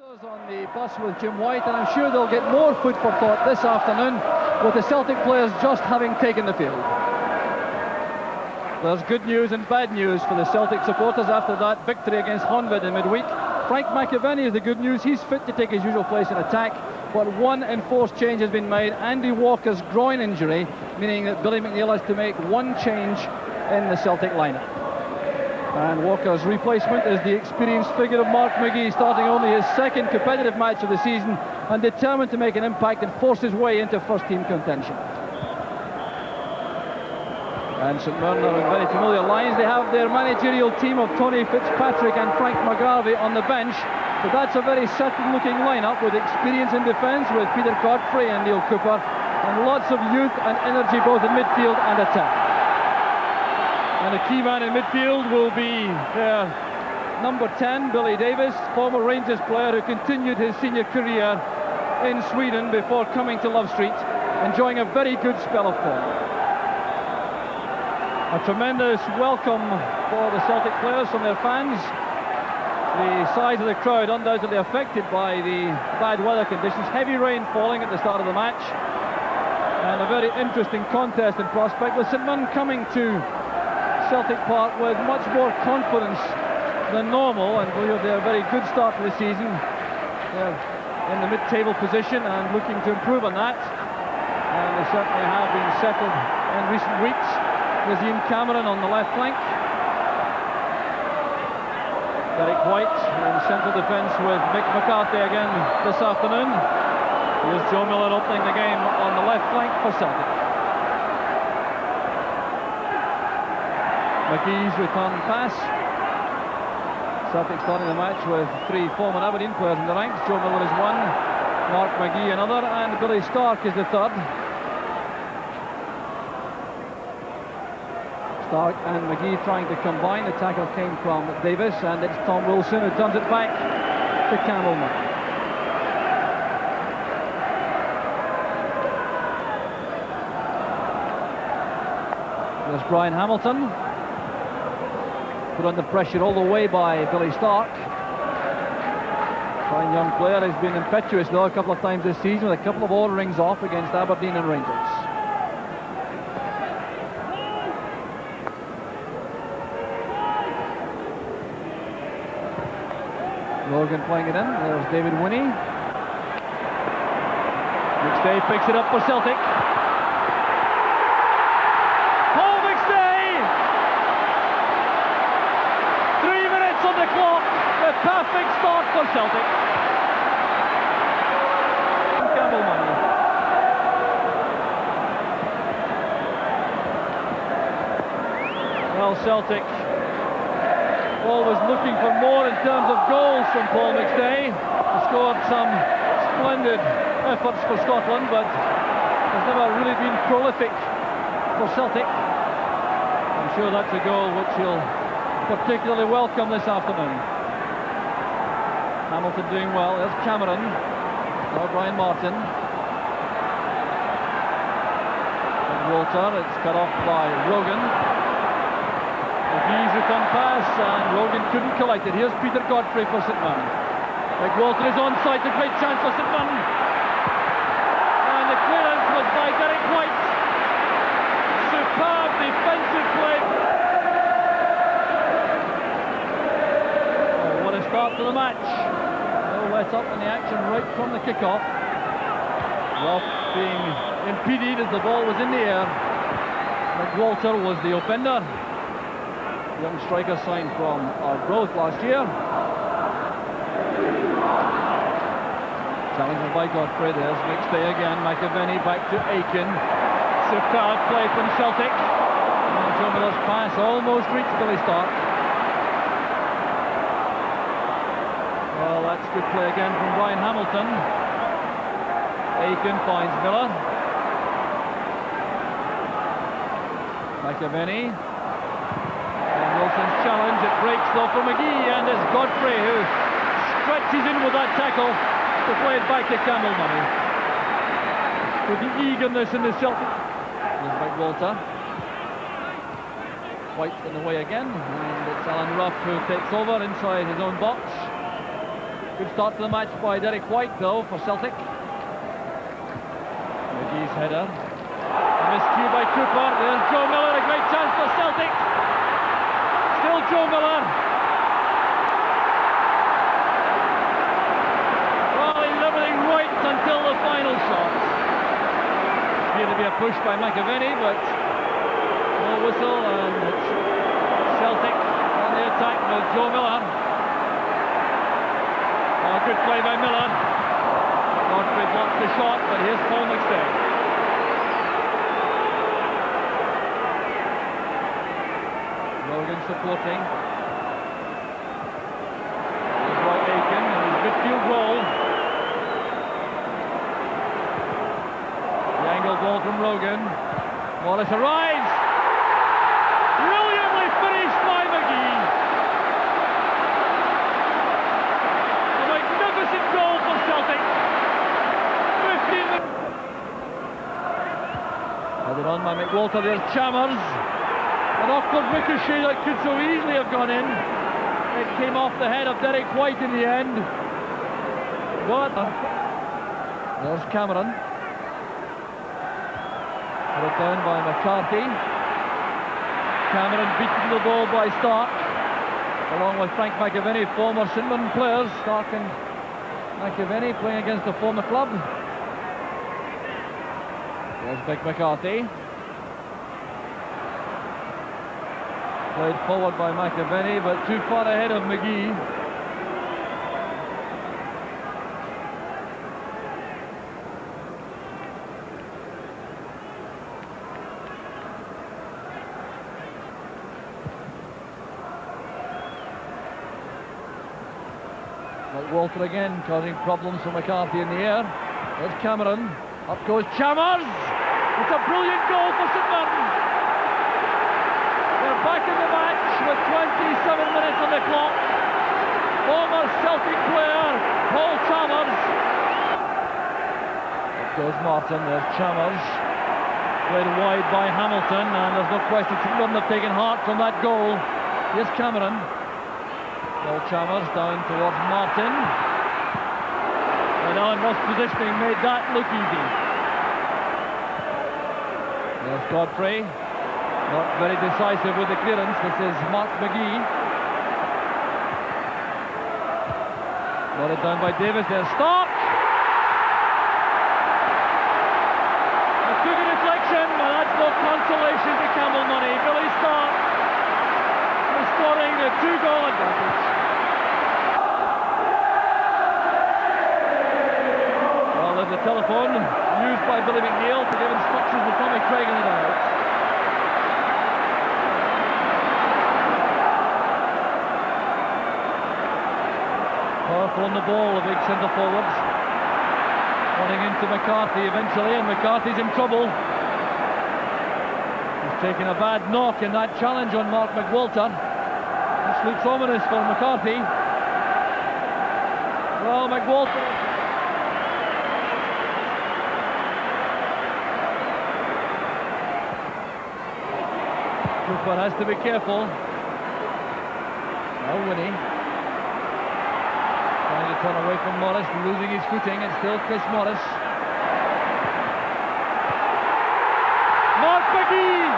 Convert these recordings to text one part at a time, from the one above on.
On the bus with Jim White, and I'm sure they'll get more food for thought this afternoon with the Celtic players just having taken the field. There's good news and bad news for the Celtic supporters after that victory against Honved in midweek. Frank McAvenny is the good news. He's fit to take his usual place in attack, but one enforced change has been made. Andy Walker's groin injury, meaning that Billy McNeil has to make one change in the Celtic lineup. And Walker's replacement is the experienced figure of Mark McGee, starting only his second competitive match of the season and determined to make an impact and force his way into first-team contention. And St Mirren are in very familiar lines. They have their managerial team of Tony Fitzpatrick and Frank McGarvey on the bench, but that's a very settled-looking lineup with experience in defence with Peter Godfrey and Neil Cooper, and lots of youth and energy both in midfield and attack. And a key man in midfield will be their number 10, Billy Davis, former Rangers player who continued his senior career in Sweden before coming to Love Street, enjoying a very good spell of form. A tremendous welcome for the Celtic players from their fans. The size of the crowd undoubtedly affected by the bad weather conditions, heavy rain falling at the start of the match, and a very interesting contest in prospect, with St Mirren coming to Celtic Park with much more confidence than normal, and believe they have a very good start to the season. They're in the mid-table position and looking to improve on that, and they certainly have been settled in recent weeks. Nazim Cameron on the left flank, Derek White in central defence with Mick McCarthy again this afternoon. Here's Joe Miller opening the game on the left flank for Celtic. McGee's return pass. Celtic starting the match with three former Aberdeen players in the ranks. Joe Miller is one, Mark McGee another, and Billy Stark is the third. Stark and McGee trying to combine. The tackle came from Davis, and it's Tom Wilson who turns it back to Campbell Murray. There's Brian Hamilton, put under pressure all the way by Billy Stark. Fine young player. He's been impetuous though a couple of times this season, with a couple of orderings off against Aberdeen and Rangers. Morgan playing it in. There's David Winnie. McStay picks it up for Celtic. The clock, the perfect start for Celtic. Campbell Money. Well, Celtic always looking for more in terms of goals from Paul McStay. He scored some splendid efforts for Scotland, but has never really been prolific for Celtic. I'm sure that's a goal which he'll particularly welcome this afternoon. Hamilton doing well. There's Cameron. Now Brian Martin. And Walter. It's cut off by Rogan. McGee's return pass, and Rogan couldn't collect it. Here's Peter Godfrey for St Mirren. Walter is onside. A great chance for St Mirren. And the clearance was by Derek White. Superb defensive play. Start to the match. No let up in the action right from the kickoff. Rough being impeded as the ball was in the air. McWalter was the offender. Young striker signed from Arbroath last year. Challenged by Godfrey. There's McStay again. McAvenny back to Aiken. Superb play from Celtic. And Joe Miller's pass almost reached Billy Stark. Well, that's good play again from Brian Hamilton. Aiken finds Miller. McAvenny. And Wilson's challenge. It breaks though for McGee, and it's Godfrey who stretches in with that tackle to play it back to Campbell Murray. With the eagerness in the Celtic. There's McWalter. White in the way again, and it's Alan Ruff who takes over inside his own box. Good start to the match by Derek White, though, for Celtic. McGee's header. A miscue by Cooper. There's Joe Miller, a great chance for Celtic. Still Joe Miller. Well, he did everything right until the final shot. Appeared to be a push by McAvenny, but no whistle, and it's Celtic on the attack with Joe Miller. Oh, good play by Miller. Godfrey blocks the shot, but here's Paul McNeil. Logan supporting. There's Roy Aiken and his midfield goal. The angle ball from Rogan. Morris arrives. Brilliantly finished by McGee. A magnificent goal for Celtic. 15 minutes. Headed on by McWalter. There's Chalmers. An awkward ricochet that could so easily have gone in. It came off the head of Derek White in the end. But there's Cameron. Put it down by McCarthy. Cameron beaten the ball by Stark, along with Frank McAvenny, former St Mirren players. Stark and McAvenny playing against the former club. There's Big McCarthy. Played forward by McAvenny, but too far ahead of McGee. Walter again causing problems for McCarthy in the air. There's Cameron. Up goes Chalmers. It's a brilliant goal for St Mirren. They're back in the match with 27 minutes on the clock. Former Celtic player Paul Chalmers. Up goes Martin. There's Chalmers. Played wide by Hamilton, and there's no question St Mirren have taken heart from that goal. Here's Cameron. Paul Chalmers down towards Martin. And Alan Ross positioning made that look easy. There's Godfrey. Not very decisive with the clearance. This is Mark McGee. Got it down by Davis. There's Stark. A good deflection, but that's no consolation to Campbell Money. Billy Stark scoring the 2-goal advantage. Well, there's a telephone used by Billy McNeil to give instructions to Tommy Craig in the dugout. Powerful on the ball, the big centre forwards. Running into McCarthy eventually, and McCarthy's in trouble. He's taken a bad knock in that challenge on Mark McWalter. This looks ominous for McCarthy. Well, McWalter. Cooper has to be careful. Now Winnie. Trying to turn away from Morris, losing his footing. It's still Chris Morris. Mark McGee!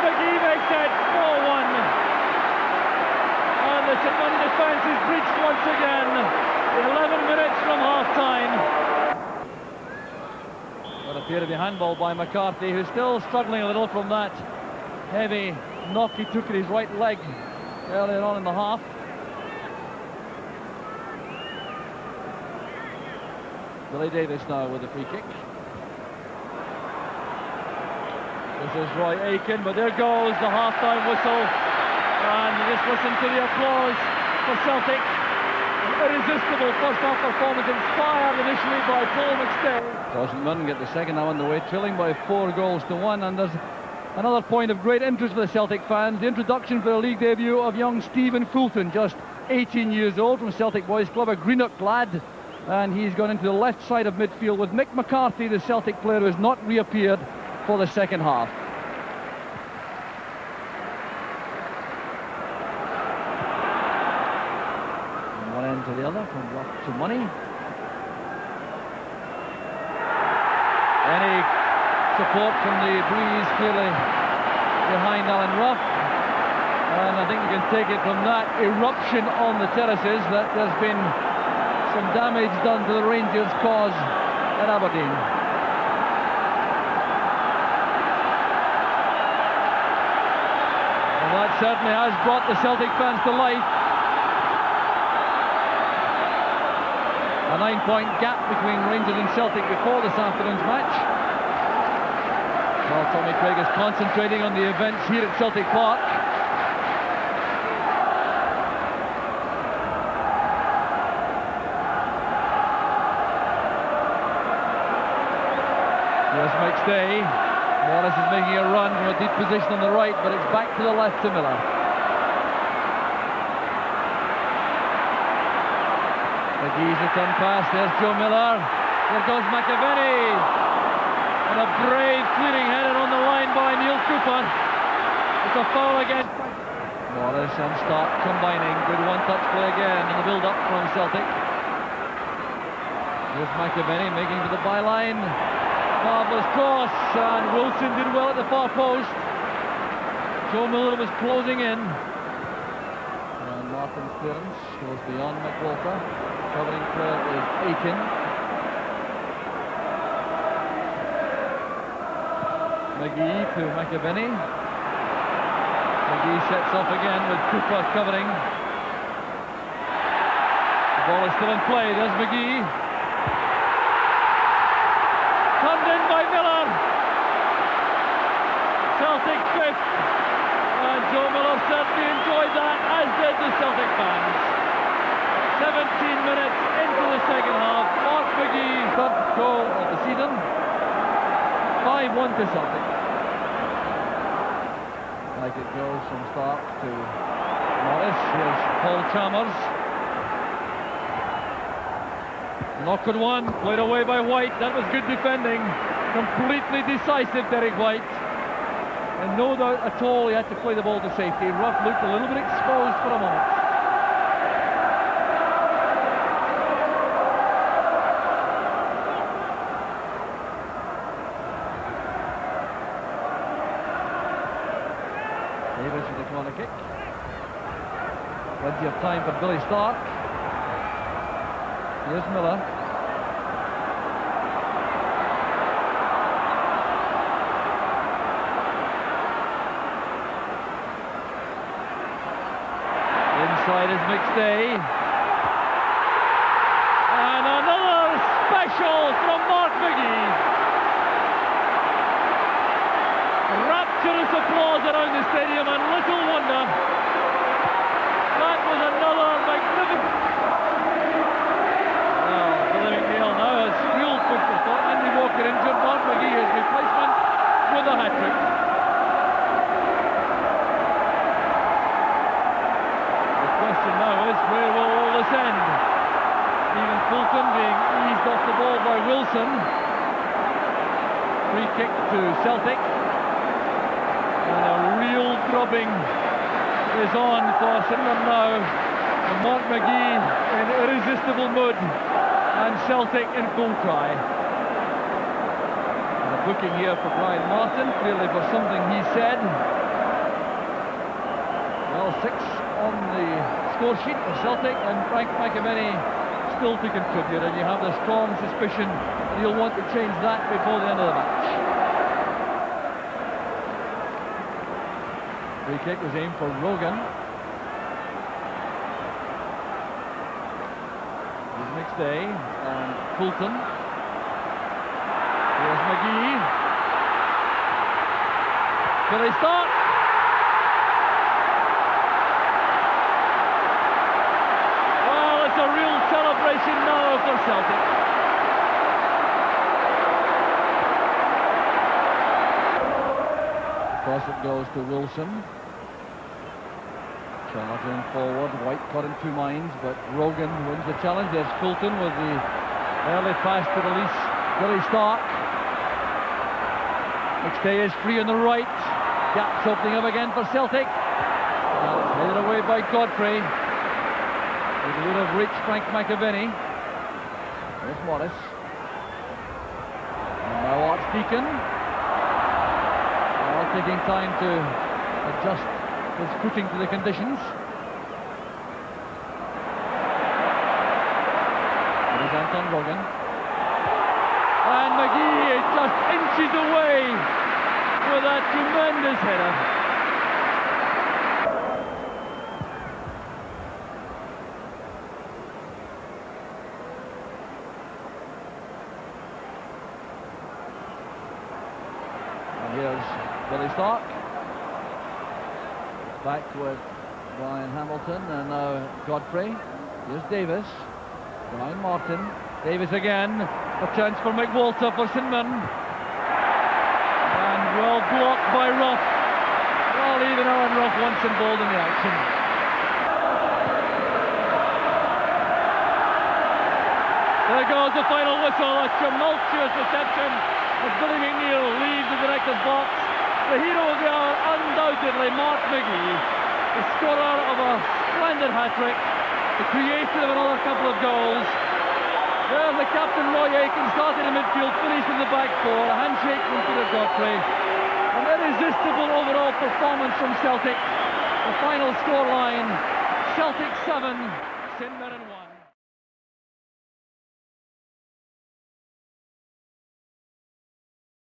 McGee makes it 4-1, and the St Mirren defence is breached once again. 11 minutes from half-time. What appeared to be handball by McCarthy, who's still struggling a little from that heavy knock he took at his right leg earlier on in the half. Billy Davis now with the free kick. This is Roy Aiken, but there goes the half-time whistle, and you just listen to the applause for Celtic. An irresistible first-half performance inspired initially by Paul McNeil. St Mirren get the second now underway, trailing by 4-1, and there's another point of great interest for the Celtic fans. The introduction for the league debut of young Stephen Fulton, just 18 years old, from Celtic Boys Club, a Greenock lad, and he's gone into the left side of midfield with Mick McCarthy, the Celtic player who has not reappeared for the second half. to the other, from rough to money. Any support from the breeze clearly behind Alan Rough, and I think you can take it from that eruption on the terraces that there's been some damage done to the Rangers' cause at Aberdeen. And that certainly has brought the Celtic fans to life. A 9-point gap between Rangers and Celtic before this afternoon's match. Well, Tommy Craig is concentrating on the events here at Celtic Park. Here's McStay. Morris is making a run from a deep position on the right, but it's back to the left to Miller. McGee's return pass. There's Joe Miller. There goes McAvenny. And a brave clearing header on the line by Neil Cooper. It's a foul against Morris and Stark combining. Good one-touch play again in the build-up from Celtic. Here's McAvenny making for the byline. Marvellous cross, and Wilson did well at the far post. Joe Miller was closing in. And Martin's clearance goes beyond McWalter. Covering player is Aiken. McGee to McAvenny. McGee sets off again with Cooper covering. The ball is still in play. There's McGee. Turned in by Miller. Celtic fifth. And Joe Miller certainly enjoyed that, as did the Celtic fans. 17 minutes into the second half. Mark McGee, third goal of the season. 5-1 to Celtic. Like it goes from Stark to Morris. Here's Paul Chalmers. Knockered one, played away by White. That was good defending. Completely decisive, Derek White. And no doubt at all he had to play the ball to safety. Rough looked a little bit exposed for a moment. Davis with the corner kick. Plenty of time for Billy Stark. Here's Miller. Inside is McStay. And another special from Mark McGee. Rapturous applause around the stadium, and little wonder. That was another magnificent... Billy McNeil now has fueled food for thought. Andy Walker injured. Mark McGee, his replacement, with a hat-trick. The question now is, where will all this end? Stephen Fulton being eased off the ball by Wilson. Free kick to Celtic. And a real drubbing is on for Sunderland now. And Mark McGee in irresistible mood. And Celtic in full cry. And a booking here for Brian Martin, clearly for something he said. Well, 6 on the score sheet for Celtic, and Frank McAvenny still to contribute, and you have the strong suspicion that he'll want to change that before the end of the match. Free kick was aimed for Rogan. McStay and Fulton. Here's McGee. Billy Stark. Well, it's a real celebration now for Celtic. Across it goes to Wilson. Charging forward, White caught in two minds, but Rogan wins the challenge. There's Fulton with the early pass to release Billy Stark. McStay is free on the right. Gaps opening up again for Celtic. Well, it's headed away by Godfrey. It would have reached Frank McAvenny. There's Morris. And now Archdeacon. Well, taking time to adjust his footing to the conditions. There's Anton Rogan. And McGee is just inches away with that tremendous header. Here's Billy Stark. Back with Brian Hamilton and now Godfrey. Here's Davis. Brian Martin. Davis again. A chance for McWalter for St Mirren. And well blocked by Ruff. Well, even Alan Ruff once involved in the action. There goes the final whistle. A tumultuous reception as Billy McNeil leaves the director's box. The hero of the hour, undoubtedly, Mark McGee, the scorer of a splendid hat-trick, the creator of another couple of goals. There's the captain, Roy Aiken, started in midfield, finished in the back four, a handshake from Peter Godfrey. An irresistible overall performance from Celtic. The final scoreline, Celtic 7, St Mirren 1.